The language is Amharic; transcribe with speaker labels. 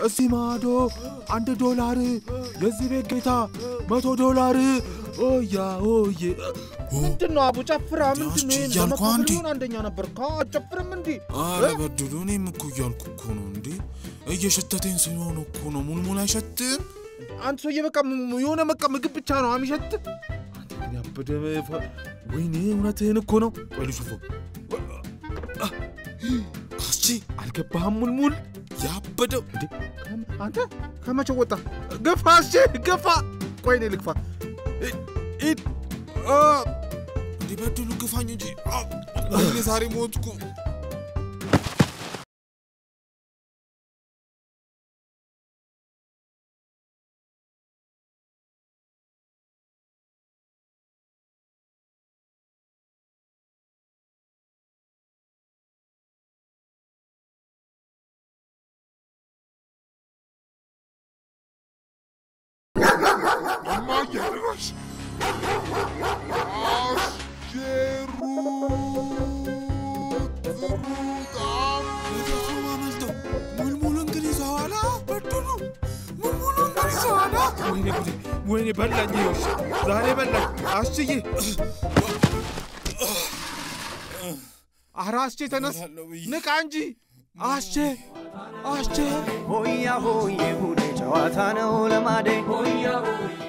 Speaker 1: እስማዶ $1 የዚህ ቤት ጌታ $100 ኦያ ኦዬ
Speaker 2: ምንድነው አቡ ጨፍራ ምንድነው እንደማከብሩን አንደኛ ነበር ጨፍርም እንዴ
Speaker 1: አረ በድሉ እኔም እኮ ያልኩ እኮ ነው እንዴ እየሸተተኝ ስለሆነ እኮ ነው ሙልሙል አይሸትም
Speaker 2: አንተ ሰውዬ በቃ የሆነ ምግብ ብቻ ነው አሚሸት አንተ ግን ያበደ ወይኔ እውነትህን እኮ ነው ወልሹ
Speaker 1: አስቺ
Speaker 2: አልገባህም ሙልሙል
Speaker 1: ያበደው
Speaker 2: እንዴ አንተ ከመቼ ወጣ ገፋ አስቺ ገፋ ቆይኔ ልግፋ
Speaker 1: እንዴ በድሉ ግፋኝ እንጂ እኔ ዛሬ ሞትኩ
Speaker 3: Amayeros.
Speaker 2: وين بلعني زاني بلعني عشتي عراشتي تنس نك عنجي عشتي هويا هويا هودي جواتانا ولا مادي هويا هويا